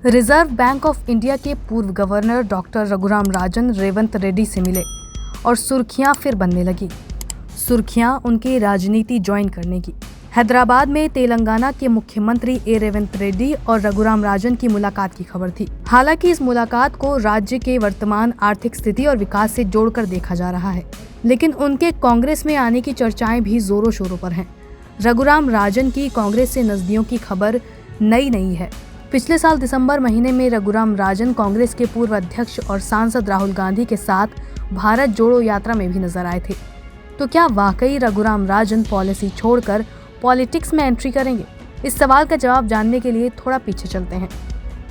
Reserve bank of India के पूर्व governor doctor Raghuram Rajan Revanth Reddy से मिले और सुर्खियां फिर बनने लगी। सुर्खियां उनके राजनीति ज्वाइन करने की। हैदराबाद में तेलंगाना के मुख्यमंत्री रेवंत रेड्डी और रघुराम राजन की मुलाकात की खबर थी। हालांकि इस मुलाकात को राज्य के वर्तमान आर्थिक स्थिति और विकास से जोड़कर देखा जा रहा है, लेकिन उनके कांग्रेस में आने की चर्चाएं भी जोरों शोरों पर हैं। रघुराम राजन की कांग्रेस से नजदीकियों की खबर नई नहीं है। पिछले साल दिसंबर महीने में रघुराम राजन कांग्रेस के पूर्व अध्यक्ष और सांसद राहुल गांधी के साथ भारत जोड़ो यात्रा में भी नजर आए थे। तो क्या वाकई रघुराम राजन पॉलिसी छोड़कर पॉलिटिक्स में एंट्री करेंगे? इस सवाल का जवाब जानने के लिए थोड़ा पीछे चलते हैं।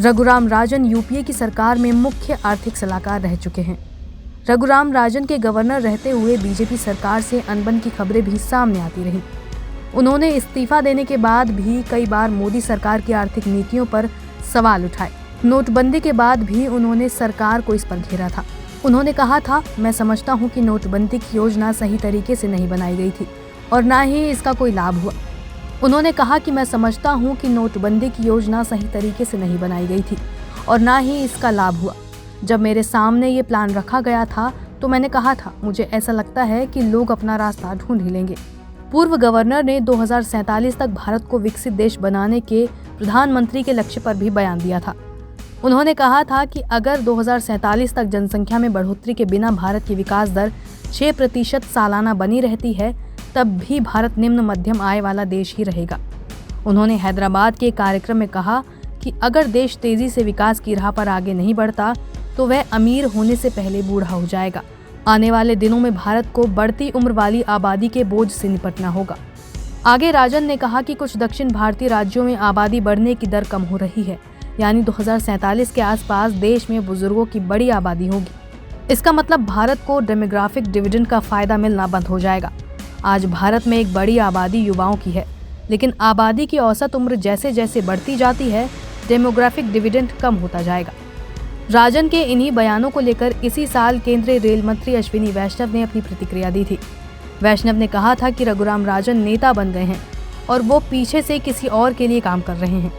रघुराम राजन यूपीए की सरकार में मुख्य आर्थिक सलाहकार रह चुके हैं। रघुराम राजन के गवर्नर रहते हुए बीजेपी सरकार से अनबन की खबरें भी सामने आती रहीं। उन्होंने इस्तीफा देने के बाद भी कई बार मोदी सरकार की आर्थिक नीतियों पर सवाल उठाए। नोटबंदी के बाद भी उन्होंने सरकार को इस पर घेरा था। उन्होंने कहा था, मैं समझता हूं कि नोटबंदी की योजना सही तरीके से नहीं बनाई गई थी और ना ही इसका कोई लाभ हुआ। उन्होंने कहा कि मैं समझता हूं कि नोटबंदी की योजना सही तरीके से नहीं बनाई गई थी और ना ही इसका लाभ हुआ। जब मेरे सामने ये प्लान रखा गया था तो मैंने कहा था, मुझे ऐसा लगता है कि लोग अपना रास्ता ढूंढ ही लेंगे। पूर्व गवर्नर ने 2047 तक भारत को विकसित देश बनाने के प्रधानमंत्री के लक्ष्य पर भी बयान दिया था। उन्होंने कहा था कि अगर 2047 तक जनसंख्या में बढ़ोतरी के बिना भारत की विकास दर 6% सालाना बनी रहती है, तब भी भारत निम्न मध्यम आय वाला देश ही रहेगा। उन्होंने हैदराबाद के कार्यक्रम में कहा कि अगर देश तेजी से विकास की राह पर आगे नहीं बढ़ता तो वह अमीर होने से पहले बूढ़ा हो जाएगा। आने वाले दिनों में भारत को बढ़ती उम्र वाली आबादी के बोझ से निपटना होगा। आगे राजन ने कहा कि कुछ दक्षिण भारतीय राज्यों में आबादी बढ़ने की दर कम हो रही है, यानी 2047 के आसपास देश में बुजुर्गों की बड़ी आबादी होगी। इसका मतलब भारत को डेमोग्राफिक डिविडेंड का फायदा मिलना बंद हो जाएगा। आज भारत में एक बड़ी आबादी युवाओं की है, लेकिन आबादी की औसत उम्र जैसे जैसे बढ़ती जाती है, डेमोग्राफिक डिविडेंड कम होता जाएगा। राजन के इन्हीं बयानों को लेकर इसी साल केंद्रीय रेल मंत्री अश्विनी वैष्णव ने अपनी प्रतिक्रिया दी थी। वैष्णव ने कहा था कि रघुराम राजन नेता बन गए हैं और वो पीछे से किसी और के लिए काम कर रहे हैं।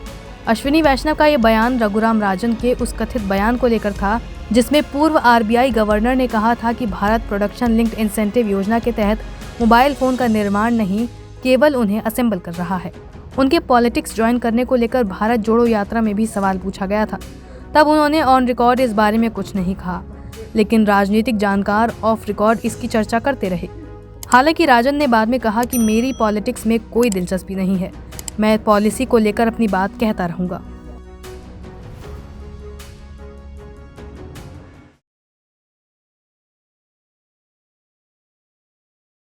अश्विनी वैष्णव का ये बयान रघुराम राजन के उस कथित बयान को लेकर था जिसमें पूर्व आरबीआई गवर्नर ने कहा था कि भारत प्रोडक्शन लिंक्ड इंसेंटिव योजना के तहत मोबाइल फोन का निर्माण नहीं, केवल उन्हें असेंबल कर रहा है। उनके पॉलिटिक्स ज्वाइन करने को लेकर भारत जोड़ो यात्रा में भी सवाल पूछा गया था। तब उन्होंने ऑन रिकॉर्ड इस बारे में कुछ नहीं कहा, लेकिन राजनीतिक जानकार ऑफ रिकॉर्ड इसकी चर्चा करते रहे। हालांकि राजन ने बाद में कहा कि मेरी पॉलिटिक्स में कोई दिलचस्पी नहीं है, मैं पॉलिसी को लेकर अपनी बात कहता रहूंगा।